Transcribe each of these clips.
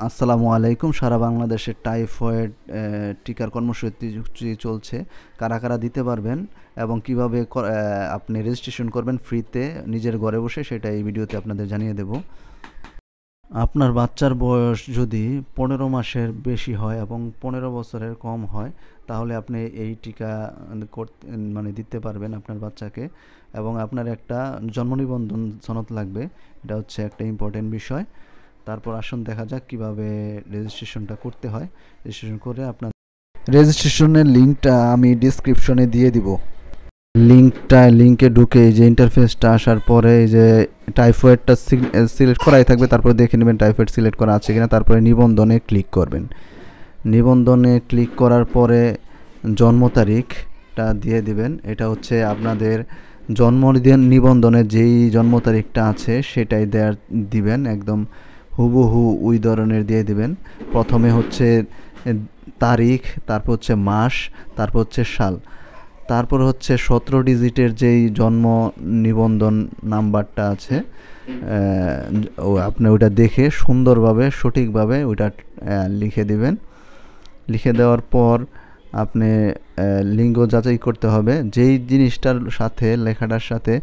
আসসালামু আলাইকুম। সারা বাংলাদেশে টাইফয়েড টিকার কর্মসূচি চলছে। কারা কারা দিতে পারবেন এবং কিভাবে আপনি রেজিস্ট্রেশন করবেন ফ্রিতে নিজের ঘরে বসে, সেটা এই ভিডিওতে আপনাদের জানিয়ে দেব। আপনার বাচ্চার বয়স যদি 15 মাসের বেশি হয় এবং 15 বছরের কম হয়, তাহলে আপনি এই টিকা করতে দিতে পারবেন আপনার বাচ্চাকে। এবং আপনার একটা জন্ম নিবন্ধন সনদ লাগবে, এটা হচ্ছে একটা ইম্পর্টেন্ট বিষয়। তারপর আসুন দেখা যাক কিভাবে রেজিস্ট্রেশনটা করতে হয়। রেজিস্ট্রেশন করে আপনার রেজিস্ট্রেশনের লিঙ্কটা আমি ডিসক্রিপশনে দিয়ে দিব। লিঙ্কে ঢুকে এই যে ইন্টারফেসটা আসার পরে এই যে টাইফয়েডটা সিলেক্ট করাই থাকবে, তারপরে দেখে নেবেন টাইফয়েড সিলেক্ট করা আছে কিনা। তারপরে নিবন্ধনে ক্লিক করবেন। নিবন্ধনে ক্লিক করার পরে জন্ম তারিখটা দিয়ে দিবেন। এটা হচ্ছে আপনাদের জন্মদিন নিবন্ধনে যেই জন্ম তারিখটা আছে সেটাই দিবেন, একদম হুবহু ওই ধরনের দিয়ে দিবেন। প্রথমে হচ্ছে তারিখ, তারপর হচ্ছে মাস, তারপর হচ্ছে সাল, তারপর হচ্ছে 17 ডিজিটের যেই জন্ম নিবন্ধন নাম্বারটা আছে, আপনি ওইটা দেখে সুন্দরভাবে সঠিকভাবে ওইটা লিখে দিবেন। লিখে দেওয়ার পর আপনি লিঙ্গ যাচাই করতে হবে। যেই জিনিসটার সাথে লেখাটার সাথে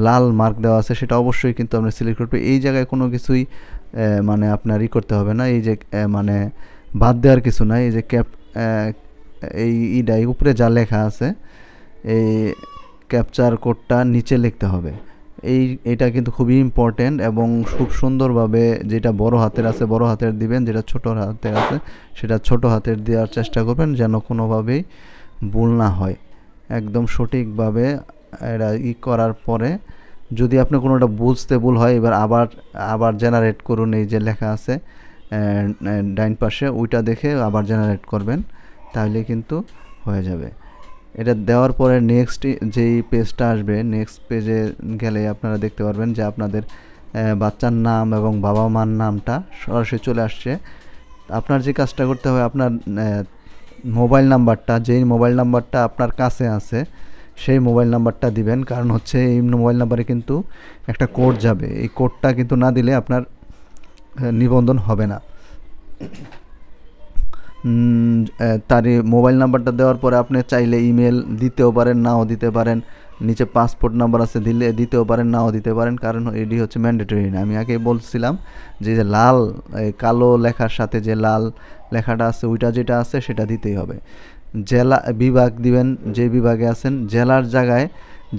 লাল মার্ক দেওয়া আছে সেটা অবশ্যই কিন্তু আপনি সিলেক্ট করবে। এই জায়গায় কোনো কিছুই আপনার করতে হবে না। এই যে বাদ দেওয়ার কিছু নাই। এই যে এই ইডাই উপরে যা লেখা আছে, এই ক্যাপচার কোডটা নিচে লিখতে হবে। এইটা কিন্তু খুবই ইম্পর্টেন্ট এবং খুব সুন্দরভাবে, যেটা বড় হাতের আছে বড় হাতের দিবেন, যেটা ছোট হাতের আছে সেটা ছোট হাতের দেওয়ার চেষ্টা করবেন, যেন কোনোভাবেই ভুল না হয়। একদম সঠিকভাবে এটা করার পরে যদি আপনি কোনোটা বুঝতে ভুল হয়, এবার আবার জেনারেট করুন। এই যে লেখা আছে ডাইন পাশে, ওইটা দেখে আবার জেনারেট করবেন, তাহলে কিন্তু হয়ে যাবে। এটা দেওয়ার পরে নেক্সট যেই পেজটা আসবে, নেক্সট পেজে গেলে আপনারা দেখতে পারবেন যে আপনাদের বাচ্চার নাম এবং বাবা মার নামটা সরাসরি চলে আসছে। আপনার যে কাজটা করতে হবে, আপনার মোবাইল নাম্বারটা, যেই মোবাইল নাম্বারটা আপনার কাছে আছে সেই মোবাইল নাম্বারটা দিবেন। কারণ হচ্ছে এই মোবাইল নাম্বারে কিন্তু একটা কোড যাবে, এই কোডটা কিন্তু না দিলে আপনার নিবন্ধন হবে না। তার মোবাইল নাম্বারটা দেওয়ার পরে আপনি চাইলে ইমেল দিতেও পারেন, নাও দিতে পারেন। নিচে পাসপোর্ট নাম্বার আছে, দিতেও পারেন, নাও দিতে পারেন, কারণ এটি হচ্ছে ম্যান্ডেটরি না। আমি আগে বলছিলাম যে লাল কালো লেখার সাথে যে লাল লেখাটা আছে ওইটা যেটা আছে সেটা দিতেই হবে। জেলা বিভাগ দিবেন, যে বিভাগে আছেন। জেলার জায়গায়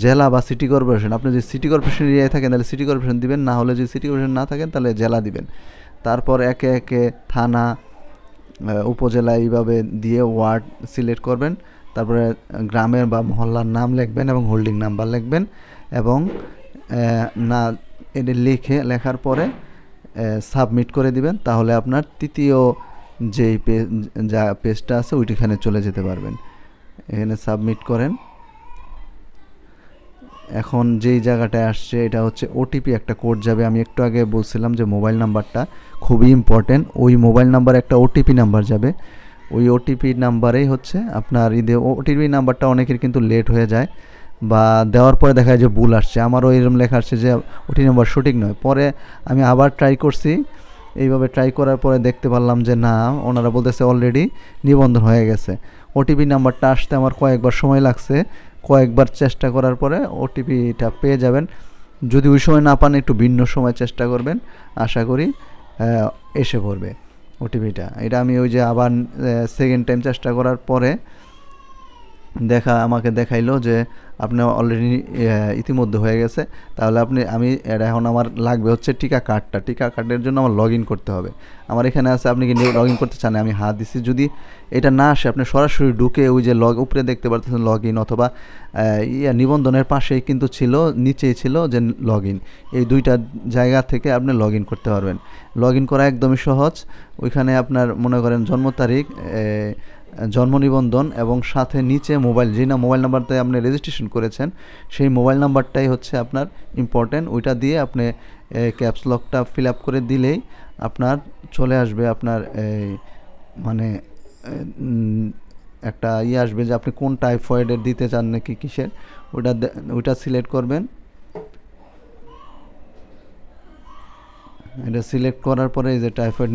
জেলা বা সিটি কর্পোরেশন, আপনি যদি সিটি কর্পোরেশন এরিয়ায় থাকেন তাহলে সিটি কর্পোরেশন দিবেন, না হলে যদি সিটি কর্পোরেশন না থাকেন তাহলে জেলা দিবেন। তারপর একে একে থানা, উপজেলা এইভাবে দিয়ে ওয়ার্ড সিলেক্ট করবেন। তারপরে গ্রামের বা মহল্লার নাম লিখবেন এবং হোল্ডিং নাম্বার লিখবেন এবং না এটা লেখার পরে সাবমিট করে দিবেন। তাহলে আপনার তৃতীয় যেই পেজটা আছে ওইটিখানে চলে যেতে পারবেন। এখানে সাবমিট করেন। এখন যেই জায়গাটায় আসছে এটা হচ্ছে ওটিপি, একটা কোড যাবে। আমি একটু আগে বলছিলাম যে মোবাইল নাম্বারটা খুবই ইম্পর্টেন্ট। ওই মোবাইল নাম্বারে একটা ওটিপি নাম্বার যাবে। ওই ওটিপি নাম্বারেই হচ্ছে আপনার ওটিপি নাম্বারটা অনেকের কিন্তু লেট হয়ে যায় বা দেওয়ার পরে দেখা যায় যে ভুল আসছে। আমারও এরকম লেখা আসছে যে ওটিপি নাম্বার সঠিক নয়। পরে আমি আবার ট্রাই করছি, এইভাবে ট্রাই করার পরে দেখতে পারলাম যে না, ওনারা বলতেছে অলরেডি নিবন্ধন হয়ে গেছে। ওটিপি নাম্বারটা আসতে আমার কয়েকবার সময় লাগছে। কয়েকবার চেষ্টা করার পরে ওটিপিটা পেয়ে যাবেন। যদি ওই সময় না পান একটু ভিন্ন সময় চেষ্টা করবেন, আশা করি এসে পড়বে ওটিপিটা। এটা আমি ওই যে আবার সেকেন্ড টাইম চেষ্টা করার পরে আমাকে দেখাইলো যে আপনার অলরেডি ইতিমধ্যে হয়ে গেছে। তাহলে আমি এখন আমার লাগবে হচ্ছে টিকা কার্ডের জন্য আমার লগ ইন করতে হবে। আমার এখানে আছে, আপনি কি লগ ইন করতে চান? আমি হাত দিচ্ছি। যদি এটা না আসে আপনি সরাসরি ঢুকে ওই যে উপরে দেখতে পারতেছেন লগ ইন, অথবা নিবন্ধনের পাশেই কিন্তু ছিল, নিচেই ছিল যে লগ ইন। এই দুইটা জায়গা থেকে আপনি লগ ইন করতে পারবেন। লগ ইন করা একদমই সহজ। ওইখানে আপনার মনে করেন জন্ম তারিখ, জন্ম নিবন্ধন এবং সাথে নিচে মোবাইল নাম্বারতে আপনি রেজিস্ট্রেশন করেছেন সেই মোবাইল নাম্বারটাই হচ্ছে আপনার ইম্পর্টেন্ট। ওইটা দিয়ে আপনি ক্যাপস লকটা ফিল আপ করে দিলেই আপনার চলে আসবে আপনার একটা আসবে যে আপনি কোন টাইফয়েডের দিতে চান নাকি কিসের, ওইটা সিলেক্ট করবেন। এটা সিলেক্ট করার পরে এই যে টাইফয়েড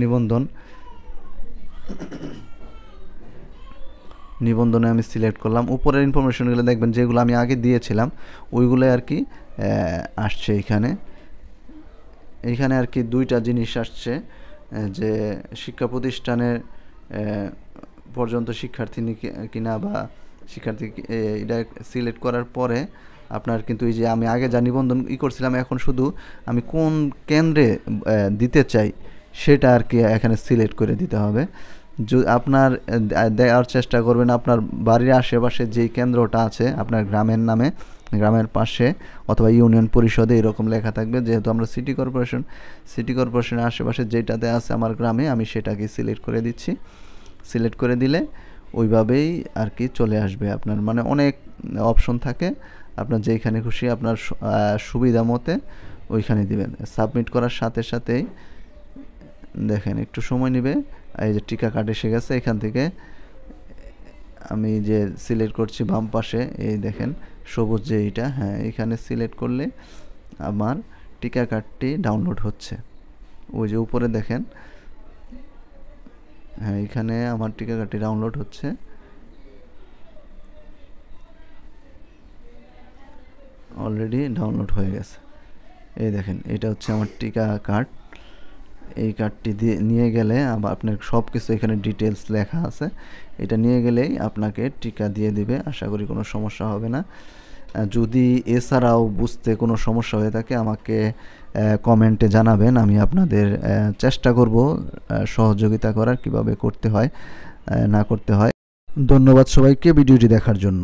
নিবন্ধনে আমি সিলেক্ট করলাম। উপরের ইনফরমেশনগুলো দেখবেন যেগুলো আমি আগে দিয়েছিলাম ওইগুলো আর কি আসছে এইখানে আর কি দুইটা জিনিস আসছে, যে শিক্ষা প্রতিষ্ঠানের পর্যন্ত শিক্ষার্থী কিনা বা শিক্ষার্থী এটা সিলেক্ট করার পরে আপনার কিন্তু এই যে আমি আগে যা নিবন্ধন করছিলাম এখন শুধু আমি কোন কেন্দ্রে দিতে চাই সেটা আর কি এখানে সিলেক্ট করে দিতে হবে। আপনার দেওয়ার চেষ্টা করবেন আপনার বাড়ির আশেপাশে যেই কেন্দ্রটা আছে আপনার গ্রামের পাশে অথবা ইউনিয়ন পরিষদে এরকম লেখা থাকবে। যেহেতু আমরা সিটি কর্পোরেশনের আশেপাশে যেটাতে আছে আমার গ্রামে আমি সেটাকে সিলেক্ট করে দিচ্ছি। সিলেক্ট করে দিলে ওইভাবেই আর কি চলে আসবে আপনার, মানে অনেক অপশন থাকে, আপনার যেইখানে খুশি আপনার সুবিধা মতে ওইখানে দিবেন। সাবমিট করার সাথে সাথেই দেখেন একটু সময় নেবে। এই যে টিকা কার্ড এসে গেছে, এখান থেকে আমি যে সিলেক্ট করছি বাম পাশে এই দেখেন সবুজ যে এইটা, হ্যাঁ এখানে সিলেক্ট করলে আমার টিকা কার্ডটি ডাউনলোড হচ্ছে। ওই যে উপরে দেখেন, হ্যাঁ এখানে আমার টিকা কার্ডটি ডাউনলোড হচ্ছে। অলরেডি ডাউনলোড হয়ে গেছে। এই দেখেন এটা হচ্ছে আমার টিকা কার্ড। এই কার্ডটি দিয়ে নিয়ে গেলে আপনার সব কিছু এখানে ডিটেলস লেখা আছে, এটা নিয়ে গেলেই আপনাকে টিকা দিয়ে দিবে। আশা করি কোনো সমস্যা হবে না। যদি এছাড়াও বুঝতে কোনো সমস্যা হয়ে থাকে আমাকে কমেন্টে জানাবেন, আমি আপনাদের চেষ্টা করব সহযোগিতা করার, কিভাবে করতে হয় না করতে হয়। ধন্যবাদ সবাইকে ভিডিওটি দেখার জন্য।